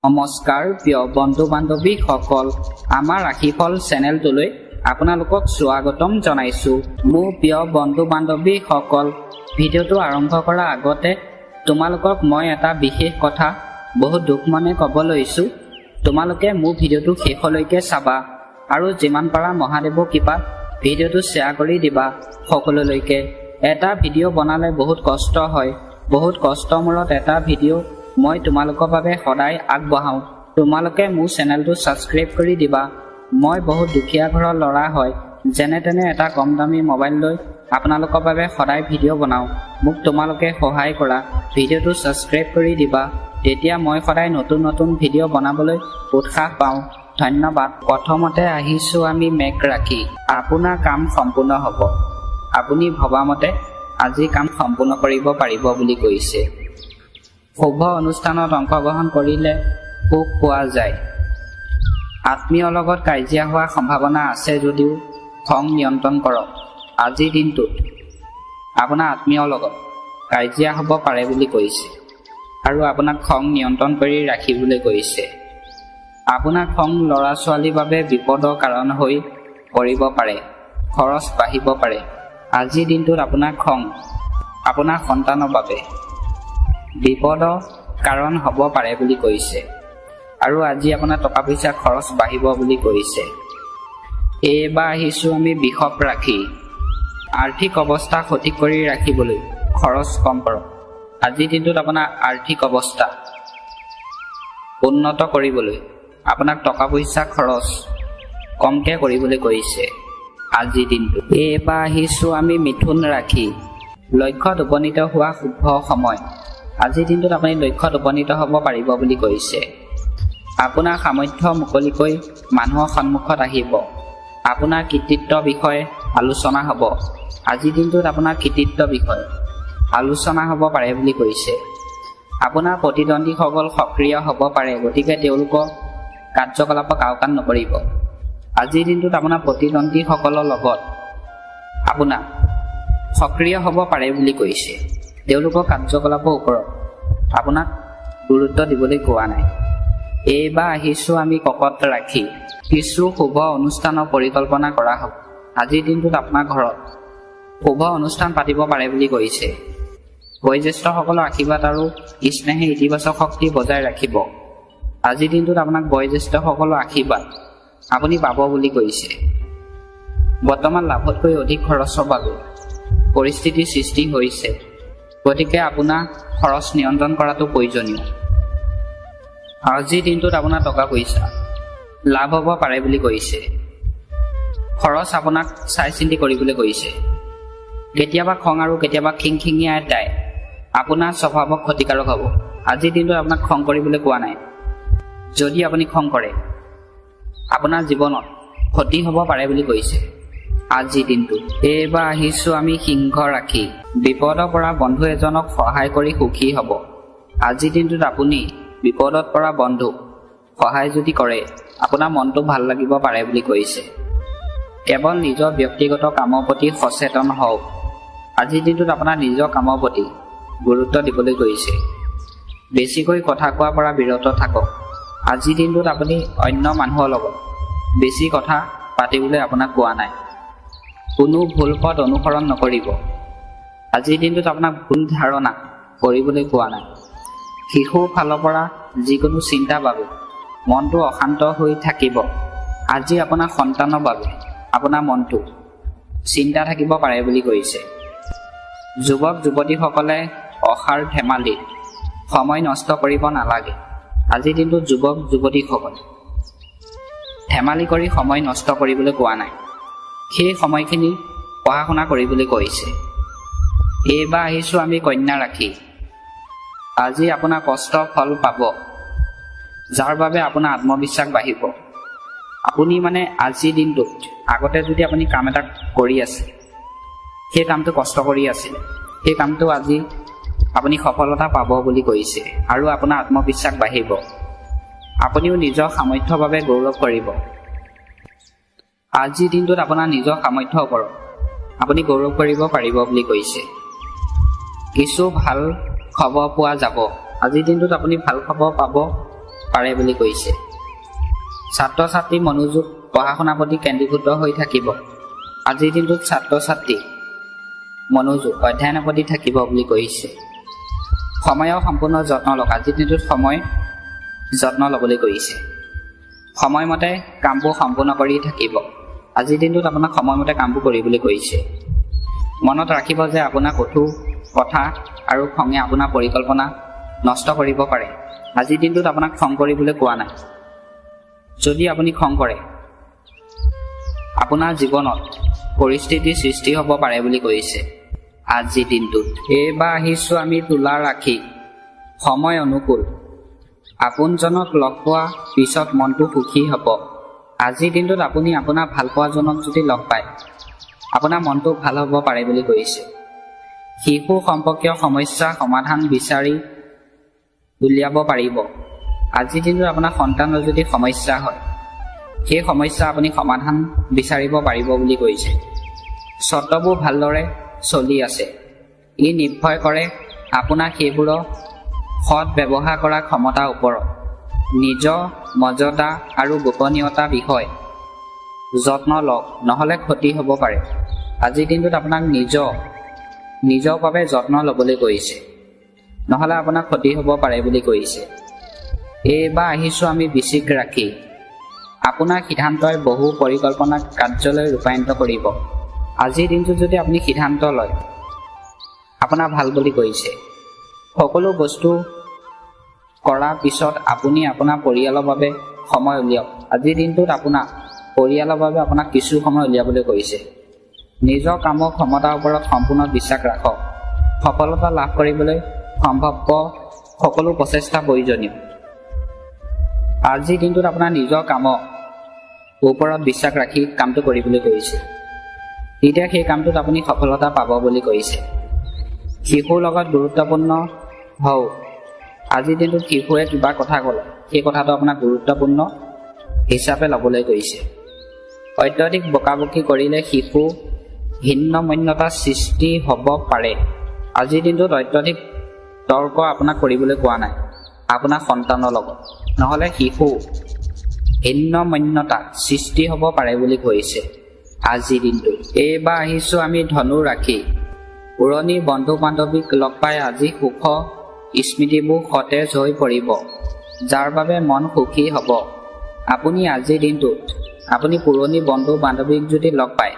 নমস্কাৰ প্ৰিয় বন্ধু বান্ধৱীসকল, আমাৰ ৰাশিফল চেনেলটোলৈ আপোনালোকক স্বাগতম জনাইছো। মোৰ প্ৰিয় বন্ধু বান্ধৱীসকল, ভিডিঅ'টো আৰম্ভ কৰাৰ আগতে তোমালোকক মই এটা বিশেষ কথা বহুত দুখ মনে ক'ব লৈছো। তোমালোকে মোৰ ভিডিঅ'টো শেষলৈকে চাবা আৰু যিমান পাৰা মহাদেৱৰ কৃপাত ভিডিঅ'টো শ্বেয়াৰ কৰি দিবা সকলোলৈকে। এটা ভিডিঅ' বনালে বহুত কষ্ট হয়, বহুত কষ্টৰ মূৰত এটা ভিডিঅ' মই তোমালোকৰ বাবে সদায় আগবঢ়াওঁ। তোমালোকে মোৰ চেনেলটো ছাবস্ক্ৰাইব কৰি দিবা। মই বহুত দুখীয়া ঘৰৰ ল'ৰা হয়, যেনে তেনে এটা কম দামী মোবাইল লৈ আপোনালোকৰ বাবে সদায় ভিডিঅ' বনাওঁ। মোক তোমালোকে সহায় কৰা, ভিডিঅ'টো ছাবস্ক্ৰাইব কৰি দিবা, তেতিয়া মই সদায় নতুন নতুন ভিডিঅ' বনাবলৈ উৎসাহ পাওঁ। ধন্যবাদ। প্ৰথমতে আহিছোঁ আমি মেঘ ৰাশি। আপোনাৰ কাম সম্পূৰ্ণ হ'ব। আপুনি ভবামতে আজি কাম সম্পূৰ্ণ কৰিব পাৰিব বুলি কৈছে। শুভ অনুষ্ঠানত অংশগ্ৰহণ কৰিলে সুখ পোৱা যায়। আত্মীয়ৰ লগত কাজিয়া হোৱাৰ সম্ভাৱনা আছে যদিও খং নিয়ন্ত্ৰণ কৰক। আজিৰ দিনটোত আপোনাৰ আত্মীয়ৰ লগত কাজিয়া হ'ব পাৰে বুলি কৈছে আৰু আপোনাক খং নিয়ন্ত্ৰণ কৰি ৰাখিবলৈ কৈছে। আপোনাৰ খং ল'ৰা ছোৱালীৰ বাবে বিপদৰ কাৰণ হৈ পৰিব পাৰে, খৰচ বাঢ়িব পাৰে। আজিৰ দিনটোত আপোনাৰ খং আপোনাৰ সন্তানৰ বাবে বিপদৰ কাৰণ হ'ব পাৰে বুলি কৈছে আৰু আজি আপোনাৰ টকা পইচা খৰচ বাঢ়িব বুলি কৈছে। এইবাৰ আহিছোঁ আমি বৃষভ ৰাশি। আৰ্থিক অৱস্থা সঠিক কৰি ৰাখিবলৈ খৰচ কম কৰক। আজিৰ দিনটোত আপোনাৰ আৰ্থিক অৱস্থা উন্নত কৰিবলৈ আপোনাক টকা পইচা খৰচ কমকৈ কৰিবলৈ কৈছে আজিৰ দিনটো। এইবাৰ আহিছোঁ আমি মিথুন ৰাশি। লক্ষ্যত উপনীত হোৱা শুভ সময়। আজিৰ দিনটোত আপুনি লক্ষ্যত উপনীত হ'ব পাৰিব বুলি কৈছে। আপোনাৰ সামৰ্থ্য মুকলিকৈ মানুহৰ সন্মুখত আহিব। আপোনাৰ কৃতিত্বৰ বিষয়ে আলোচনা হ'ব। আজিৰ দিনটোত আপোনাৰ কৃতিত্বৰ বিষয়ে আলোচনা হ'ব পাৰে বুলি কৈছে। আপোনাৰ প্ৰতিদ্বন্দ্বীসকল সক্ৰিয় হ'ব পাৰে, গতিকে তেওঁলোকৰ কাৰ্যকলাপক আওকাণ নকৰিব। আজিৰ দিনটোত আপোনাৰ প্ৰতিদ্বন্দ্বীসকলৰ লগত আপোনাৰ সক্ৰিয় হ'ব পাৰে বুলি কৈছে। তেওঁলোকৰ কাৰ্যকলাপৰ ওপৰত আপোনাক গুৰুত্ব দিবলৈ কোৱা নাই। এইবাৰ আহিছোঁ আমি কৰ্কট ৰাশি। কিছু শুভ অনুষ্ঠানৰ পৰিকল্পনা কৰা হ'ব। আজিৰ দিনটোত আপোনাৰ ঘৰত শুভ অনুষ্ঠান পাতিব পাৰে বুলি কৈছে। বয়োজ্যেষ্ঠসকলৰ আশীৰ্বাদ আৰু স্নেহে ইতিবাচক শক্তি বজাই ৰাখিব। আজিৰ দিনটোত আপোনাক বয়োজ্যেষ্ঠসকলৰ আশীৰ্বাদ আপুনি পাব বুলি কৈছে। বৰ্তমান লাভতকৈ অধিক খৰচৰ বাবে পৰিস্থিতিৰ সৃষ্টি হৈছে, গতিকে আপোনাৰ খৰচ নিয়ন্ত্ৰণ কৰাটো প্ৰয়োজনীয়। আজিৰ দিনটোত আপোনাৰ টকা পইচা লাভ হ'ব পাৰে বুলি কৈছে। খৰচ আপোনাক চাই চিন্তি কৰিবলৈ কৈছে। কেতিয়াবা খং আৰু কেতিয়াবা খিংখিঙীয়াই আপোনাৰ স্বভাৱক ক্ষতিকাৰক হ'ব। আজিৰ দিনটোত আপোনাক খং কৰিবলৈ কোৱা নাই। যদি আপুনি খং কৰে আপোনাৰ জীৱনত ক্ষতি হ'ব পাৰে বুলি কৈছে আজিৰ দিনটোত। এইবাৰ আহিছোঁ আমি সিংহ ৰাশি। বিপদৰ পৰা বন্ধু এজনক সহায় কৰি সুখী হ'ব। আজিৰ দিনটোত আপুনি বিপদত পৰা বন্ধুক সহায় যদি কৰে আপোনাৰ মনটো ভাল লাগিব পাৰে বুলি কৈছে। কেৱল নিজৰ ব্যক্তিগত কামৰ প্ৰতি সচেতন হওক। আজিৰ দিনটোত আপোনাৰ নিজৰ কামৰ প্ৰতি গুৰুত্ব দিবলৈ কৈছে। বেছিকৈ কথা কোৱাৰ পৰা বিৰত থাকক। আজিৰ দিনটোত আপুনি অন্য মানুহৰ লগত বেছি কথা পাতিবলৈ আপোনাক কোৱা নাই। কোনো ভুল পথ অনুসৰণ নকৰিব। আজিৰ দিনটোত আপোনাক ভুল ধাৰণা কৰিবলৈ কোৱা নাই। শিশুৰ ফালৰ পৰা যিকোনো চিন্তাৰ বাবে মনটো অশান্ত হৈ থাকিব। আজি আপোনাৰ সন্তানৰ বাবে আপোনাৰ মনটো চিন্তা থাকিব পাৰে বুলি কৈছে। যুৱক যুৱতীসকলে অসাৰ ধেমালিত সময় নষ্ট কৰিব নালাগে। আজিৰ দিনটোত যুৱক যুৱতীসকলে ধেমালি কৰি সময় নষ্ট কৰিবলৈ কোৱা নাই। সেই সময়খিনি পঢ়া শুনা কৰিবলৈ কৈছে। এইবাৰ আহিছোঁ আমি কন্যা ৰাশি। আজি আপোনাৰ কষ্টৰ ফল পাব, যাৰ বাবে আপোনাৰ আত্মবিশ্বাস বাঢ়িব। আপুনি আজিৰ দিনটোত আগতে যদি আপুনি কাম এটা কৰি আছে, সেই কামটো কষ্ট কৰি আছিলে, সেই কামটো আজি আপুনি সফলতা পাব বুলি কৈছে আৰু আপোনাৰ আত্মবিশ্বাস বাঢ়িব। আপুনিও নিজৰ সামৰ্থ্যৰ বাবে গৌৰৱ কৰিব। আজিৰ দিনটোত আপোনাৰ নিজৰ সামৰ্থ্যৰ ওপৰত আপুনি গৌৰৱ কৰিব পাৰিব বুলি কৈছে। কিছু ভাল খবৰ পোৱা যাব। আজিৰ দিনটোত আপুনি ভাল খবৰ পাব পাৰে বুলি কৈছে। ছাত্ৰ ছাত্ৰী মনোযোগ পঢ়া শুনাৰ প্ৰতি কেন্দ্ৰীভূত হৈ থাকিব। আজিৰ দিনটোত ছাত্ৰ ছাত্ৰী মনোযোগ অধ্যয়নৰ প্ৰতি থাকিব বুলি কৈছে। সময়ৰ সম্পূৰ্ণ যত্ন লওক। আজিৰ দিনটোত সময় যত্ন ল'বলৈ কৈছে। সময়মতে কামবোৰ সম্পূৰ্ণ কৰি থাকিব। আজিৰ দিনটোত আপোনাক সময়মতে কামবোৰ কৰিবলৈ কৈছে। মনত ৰাখিব যে আপোনাৰ কঠোৰ কথা আৰু খঙে আপোনাৰ পৰিকল্পনা নষ্ট কৰিব পাৰে। আজিৰ দিনটোত আপোনাক খং কৰিবলৈ কোৱা নাই। যদি আপুনি খং কৰে আপোনাৰ জীৱনত পৰিস্থিতিৰ সৃষ্টি হ'ব পাৰে বুলি কৈছে। আজিৰ দিনটোত এইবাৰ আহিছোঁ আমি তুলা ৰাখি, সময় অনুকূল, আপোনজনক লগ পোৱা পিছত মনটো সুখী হ'ব। আজিৰ দিনটোত আপুনি আপোনাৰ ভালপোৱাজনক যদি লগ পায় আপোনাৰ মনটো ভাল হ'ব পাৰে বুলি কৈছে। শিশু সম্পৰ্কীয় সমস্যা সমাধান বিচাৰি উলিয়াব পাৰিব। আজিৰ দিনটোত আপোনাৰ সন্তানৰ যদি সমস্যা হয় সেই সমস্যা আপুনি সমাধান বিচাৰিব পাৰিব বুলি কৈছে। চৰ্তবোৰ ভালদৰে চলি আছে। ই নিৰ্ভৰ কৰে আপোনাৰ সেইবোৰৰ সৎ ব্যৱহাৰ কৰাৰ ক্ষমতাৰ ওপৰত। নিজৰ মৰ্যাদা আৰু গোপনীয়তাৰ বিষয়ে যত্ন লওক, নহ'লে ক্ষতি হ'ব পাৰে। আজিৰ দিনটোত আপোনাক নিজৰ বাবে যত্ন ল'বলৈ কৈছে, নহ'লে আপোনাৰ ক্ষতি হ'ব পাৰে বুলি কৈছে। এইবাৰ আহিছোঁ আমি বৃশ্চিক ৰাশি, আপোনাৰ সিদ্ধান্তই বহু পৰিকল্পনাক কাৰ্যলৈ ৰূপায়িত কৰিব। আজিৰ দিনটোত যদি আপুনি সিদ্ধান্ত লয় আপোনাৰ ভাল বুলি কৈছে। সকলো বস্তু কৰাৰ পিছত আপুনি আপোনাৰ পৰিয়ালৰ বাবে সময় উলিয়াওক। আজিৰ দিনটোত আপোনাৰ পৰিয়ালৰ বাবে আপোনাক কিছু সময় উলিয়াবলৈ কৈছে। নিজৰ কামৰ ক্ষমতাৰ ওপৰত সম্পূৰ্ণ বিশ্বাস ৰাখক। সফলতা লাভ কৰিবলৈ সম্ভৱপৰ সকলো প্ৰচেষ্টা প্ৰয়োজনীয়। আজিৰ দিনটোত আপোনাৰ নিজৰ কামৰ ওপৰত বিশ্বাস ৰাখি কামটো কৰিবলৈ কৈছে। তেতিয়া সেই কামটোত আপুনি সফলতা পাব বুলি কৈছে। শিশুৰ লগত গুৰুত্বপূৰ্ণ হওক। আজিৰ দিনটোত শিশুৱে কিবা কথা ক'লে সেই কথাটো আপোনাক গুৰুত্বপূৰ্ণ হিচাপে ল'বলৈ কৈছে। অত্যধিক বকাবকি কৰিলে শিশু হীনমন্যতাৰ সৃষ্টি হ'ব পাৰে। আজিৰ দিনটোত অত্যধিক তৰ্ক আপোনাক কৰিবলৈ কোৱা নাই আপোনাৰ সন্তানৰ লগত, নহ'লে শিশু হীনমন্যতা সৃষ্টি হ'ব পাৰে বুলি কৈছে। আজিৰ দিনটোত এইবাৰ আহিছোঁ আমি ধনু ৰাশি, পুৰণি বন্ধু বান্ধৱীক লগ পাই আজি সুখ স্মৃতিবোৰ সতেজ হৈ পৰিব, যাৰ বাবে মন সুখী হ'ব। আপুনি আজিৰ দিনটোত আপুনি পুৰণি বন্ধু বান্ধৱীক যদি লগ পায়,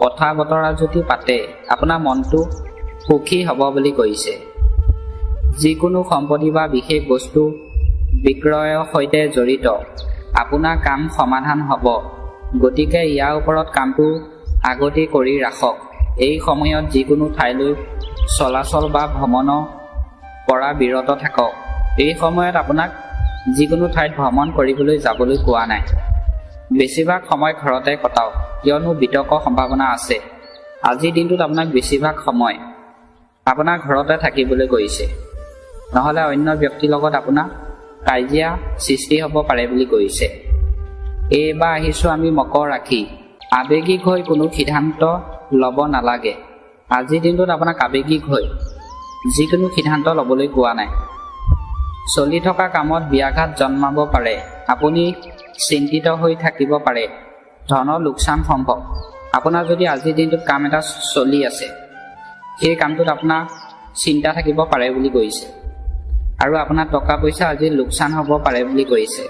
কথা বতৰা যদি পাতে আপোনাৰ মনটো সুখী হ'ব বুলি কৈছে। যিকোনো সম্পত্তি বা বিশেষ বস্তু বিক্ৰয়ৰ সৈতে জড়িত আপোনাৰ কাম সমাধান হ'ব। গতিকে ইয়াৰ ওপৰত কামটো আগতে কৰি ৰাখক। এই সময়ত যিকোনো ঠাইলৈ চলাচল বা ভ্ৰমণৰ পৰা বিৰত থাকক। এই সময়ত আপোনাক যিকোনো ঠাইত ভ্ৰমণ কৰিবলৈ যাবলৈ কোৱা নাই। বেছিভাগ সময় ঘৰতে কটাওক, কিয়নো বিতৰ্কৰ সম্ভাৱনা আছে। আজিৰ দিনটোত আপোনাক বেছিভাগ সময় আপোনাৰ ঘৰতে থাকিবলৈ কৈছে, নহ'লে অন্য ব্যক্তিৰ লগত আপোনাৰ কাজিয়া সৃষ্টি হ'ব পাৰে বুলি কৈছে। এইবাৰ আহিছোঁ আমি মকৰ ৰাশি, আৱেগিক হৈ কোনো সিদ্ধান্ত ল'ব নালাগে। আজিৰ দিনটোত আপোনাক আৱেগিক হৈ যিকোনো সিদ্ধান্ত ল'বলৈ কোৱা নাই। চলি থকা কামত ব্যাঘাত জন্মাব পাৰে। আপুনি চিন্তিত হৈ থাকিব পাৰে। ধনৰ লোকচান সম্ভৱ। আপোনাৰ যদি আজিৰ দিনটোত কাম এটা চলি আছে সেই কামটোত আপোনাৰ চিন্তা থাকিব পাৰে বুলি কৈছে, আৰু আপোনাৰ টকা পইচা আজি লোকচান হ'ব পাৰে বুলি কৈছে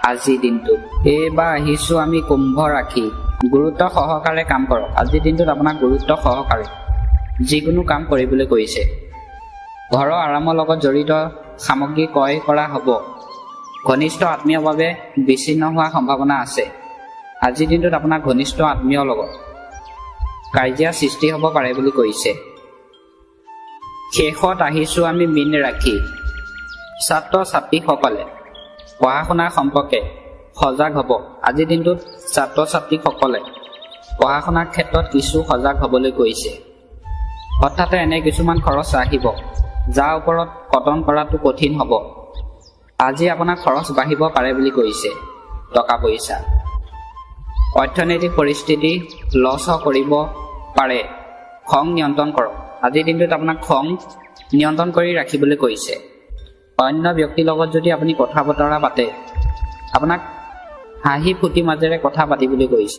আজিৰ দিনটোত। এইবাৰ আহিছোঁ আমি কুম্ভ ৰাশি, গুৰুত্ব সহকাৰে কাম কৰক। আজিৰ দিনটোত আপোনাক গুৰুত্ব সহকাৰে যিকোনো কাম কৰিবলৈ কৈছে। ঘৰৰ আৰামৰ লগত জড়িত সামগ্ৰী ক্ৰয় কৰা হ'ব। ঘনিষ্ঠ আত্মীয়ৰ বাবে বিচ্ছিন্ন হোৱাৰ সম্ভাৱনা আছে। আজিৰ দিনটোত আপোনাৰ ঘনিষ্ঠ আত্মীয়ৰ লগত কাজিয়া সৃষ্টি হ'ব পাৰে বুলি কৈছে। শেষত আহিছোঁ আমি মীন ৰাশি, ছাত্ৰ ছাত্ৰীসকলে পঢ়া শুনাৰ সম্পৰ্কে সজাগ হ'ব। আজিৰ দিনটোত ছাত্ৰ ছাত্ৰীসকলে পঢ়া শুনাৰ ক্ষেত্ৰত কিছু সজাগ হ'বলৈ কৈছে। হঠাতে এনে কিছুমান খৰচ আহিব যাৰ ওপৰত কটন কৰাটো কঠিন হ'ব। আজি আপোনাৰ খৰচ বাঢ়িব পাৰে বুলি কৈছে। টকা পইচা অৰ্থনৈতিক পৰিস্থিতি লছ কৰিব পাৰে। খং নিয়ন্ত্ৰণ কৰক। আজিৰ দিনটোত আপোনাক খং নিয়ন্ত্ৰণ কৰি ৰাখিবলৈ কৈছে। অন্য ব্যক্তিৰ লগত যদি আপুনি কথা বতৰা পাতে আপোনাক হাঁহি ফূৰ্তি মাজেৰে কথা পাতিবলৈ কৈছে।